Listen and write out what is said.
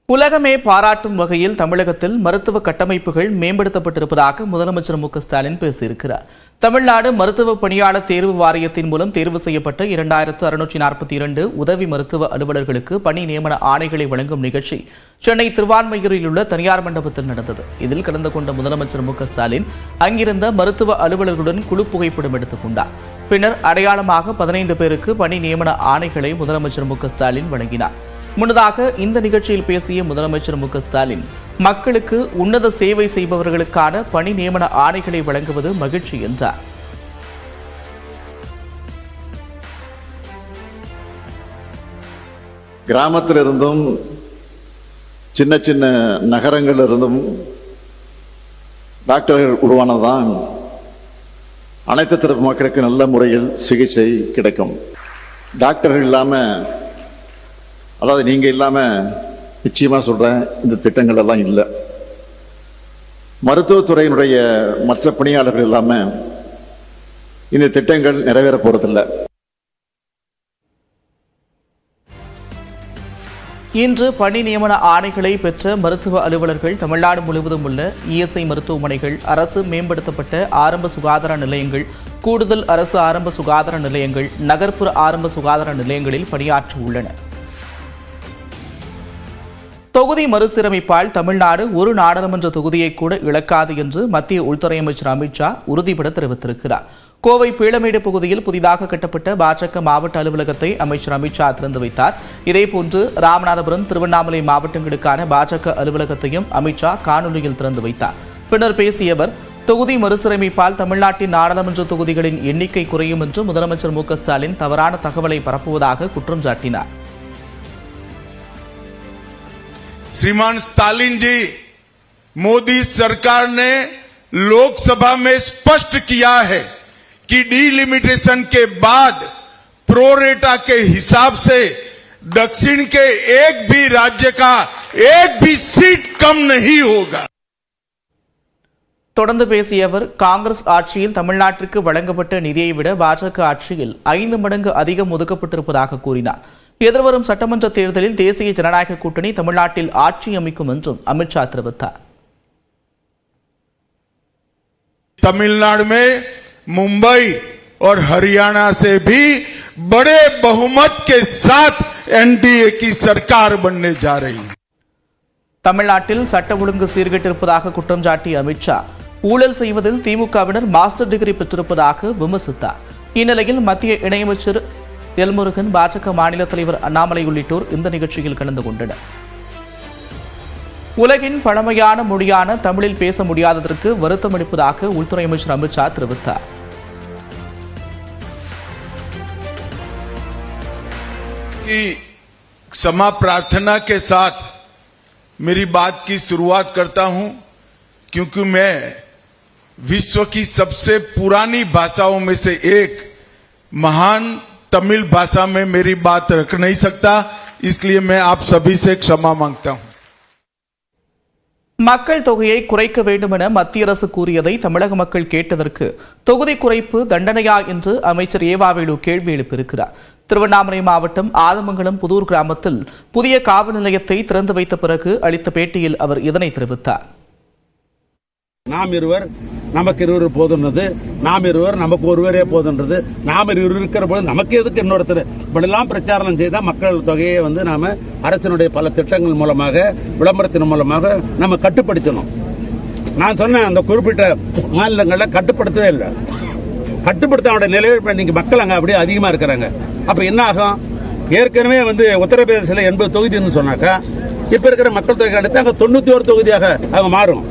உலகமே பாராட்டும் வகையில் தமிழகத்தில் மருத்துவ கட்டமைப்புகள் மேம்படுத்தப்பட்டிருப்பதாக முதலமைச்சர் மு க ஸ்டாலின் பேசியிருக்கிறார். தமிழ்நாடு மருத்துவ பணியாளர் தேர்வு வாரியத்தின் மூலம் தேர்வு செய்யப்பட்ட 2642 உதவி மருத்துவ அலுவலர்களுக்கு பணி நியமன ஆணைகளை வழங்கும் நிகழ்ச்சி சென்னை திருவான்மையூரில் உள்ள தனியார் மண்டபத்தில் நடந்தது. இதில் கலந்து கொண்ட முதலமைச்சர் மு க ஸ்டாலின் அங்கிருந்த மருத்துவ அலுவலர்களுடன் குழு புகைப்படம் எடுத்துக் கொண்டார். பின்னர் அடையாளமாக 15 பேருக்கு பணி நியமன ஆணைகளை முதலமைச்சர் மு க ஸ்டாலின் வழங்கினார். முன்னதாக இந்த நிகழ்ச்சியில் பேசிய முதலமைச்சர் மு க ஸ்டாலின், மக்களுக்கு உன்னத சேவை செய்பவர்களுக்கான பணி நியமன ஆணைகளை வழங்குவது மகிழ்ச்சி என்றார். கிராமத்திலிருந்தும் சின்ன சின்ன நகரங்களிலிருந்தும் டாக்டர்கள் உருவானதுதான் அனைத்து தரப்பு மக்களுக்கு நல்ல முறையில் சிகிச்சை கிடைக்கும். டாக்டர்கள் இல்லாம, அதாவது நீங்க இல்லாம நிச்சயமா சொல்றேன், இந்த திட்டங்கள் எல்லாம் இல்லை. மருத்துவத்துறையினுடைய மற்ற பணியாளர்கள் இல்லாம இந்த திட்டங்கள் நிறைவேற போறதில்லை. இன்று பணி நியமன ஆணைகளை பெற்ற மருத்துவ அலுவலர்கள் தமிழ்நாடு முழுவதும் உள்ள இஎஸ்ஐ மருத்துவமனைகள், அரசு மேம்படுத்தப்பட்ட ஆரம்ப சுகாதார நிலையங்கள், கூடுதல் அரசு ஆரம்ப சுகாதார நிலையங்கள், நகர்ப்புற ஆரம்ப சுகாதார நிலையங்களில் பணியாற்ற உள்ளனர். தொகுதி மறுசீரமைப்பால் தமிழ்நாடு ஒரு நாடாளுமன்ற தொகுதியை கூட இழக்காது என்று மத்திய உள்துறை அமைச்சர் அமித் ஷா உறுதிபட தெரிவித்திருக்கிறார். கோவை பீளமேடு பகுதியில் புதிதாக கட்டப்பட்ட பாஜக மாவட்ட அலுவலகத்தை அமைச்சர் அமித் ஷா திறந்து வைத்தார். இதேபோன்று ராமநாதபுரம், திருவண்ணாமலை மாவட்டங்களுக்கான பாஜக அலுவலகத்தையும் அமித் ஷா காணொலியில் திறந்து வைத்தார். பின்னர் பேசிய அவர், தொகுதி மறுசீரமைப்பால் தமிழ்நாட்டின் நாடாளுமன்ற தொகுதிகளின் எண்ணிக்கை குறையும் என்று முதலமைச்சர் மு க ஸ்டாலின் தவறான தகவலை பரப்புவதாக குற்றம் சாட்டினார். श्रीमान स्टालिन जी, मोदी सरकार ने लोकसभा में स्पष्ट किया है कि डीलिमिटेशन के बाद प्रोरेटा के हिसाब से दक्षिण के एक भी राज्य का एक भी सीट कम नहीं होगा. தொடர்ந்து பேசிய அவர், காங்கிரஸ் ஆட்சியில் தமிழ்நாட்டிற்கு வழங்கப்பட்ட நிதியை விட பாஜக ஆட்சியில் 5 மடங்கு அதிகம் ஒதுக்கப்பட்டிருப்பதாக கூறினார். எதிர்வரும் சட்டமன்ற தேர்தலில் தேசிய ஜனநாயக கூட்டணி தமிழ்நாட்டில் ஆட்சி அமைக்கும் என்றும் அமித் ஷா தெரிவித்தார். तमिलनाडु में मुंबई और हरियाणा से भी बड़े बहुमत के साथ एनडीए की सरकार बनने जा रही है. தமிழ்நாட்டில் சட்ட ஒழுங்கு சீர்கெட்டிருப்பதாக குற்றம் சாட்டிய அமித் ஷா, ஊழல் செய்வதில் திமுகவினர் மாஸ்டர் டிகிரி பெற்றிருப்பதாக விமர்சித்தார். இந்நிலையில் மத்திய இணையமைச்சர் எல் முருகன், பாஜக மாநில தலைவர் அண்ணாமலை உள்ளிட்டோர் இந்த நிகழ்ச்சியில் கலந்து கொண்டனர். உலகின் பழமையான மொழியான தமிழில் பேச முடியாததற்கு வருத்தம் அளிப்பதாக உள்துறை அமைச்சர் அமித் ஷா தெரிவித்தார். क्षमा प्रार्थना के साथ मेरी बात की शुरुआत करता हूं, क्योंकि मैं विश्व की सबसे पुरानी भाषाओं में से एक महान तमिल भाषा में मेरी बात रख नहीं सकता, इसलिए मैं आप सभी से क्षमा मांगता हूं. மக்கள் தொகையை குறைக்க வேண்டும் என மத்திய அரசு கூறியதை தமிழக மக்கள் கேட்டதற்கு தொகுதி குறைப்பு தண்டனையா என்று அமைச்சர் ஏவாவேலு கேள்வி எழுப்பியிருக்கிறார். திருவண்ணாமலை மாவட்டம் ஆதமங்கலம் புதூர் கிராமத்தில் புதிய காவல் நிலையத்தை திறந்து வைத்த பிறகு அளித்த பேட்டியில் அவர் இதனை தெரிவித்தார். நாம் இருவர் நமக்கு இருவர் போதுன்றது, நாம் இருவர் நமக்கு ஒருவரே போதுன்றது, நாம் இருவர் இருக்கிற போது நமக்கு எதுக்கு இன்னொருத்தர், இப்படிலாம் பிரச்சாரம் செய்தால் மக்கள் தொகையை நாம அரசினுடைய பல திட்டங்கள் மூலமாக, விளம்பரத்தின் மூலமாக நம்ம கட்டுப்படுத்தணும். நான் சொன்னேன், அந்த குறிப்பிட்ட மாநிலங்களில் கட்டுப்படுத்தவே இல்லை. கட்டுப்படுத்த நிலையில் இன்னைக்கு மக்கள் அங்க அப்படியே அதிகமா இருக்கிறாங்க. அப்ப என்ன ஆகும்? ஏற்கனவே உத்தரப்பிரதேசத்தில் 80 தொகுதின்னு சொன்னாக்கா, இப்ப இருக்கிற மக்கள் தொகை அடுத்து அங்க 91 தொகுதியாக அவங்க மாறும்.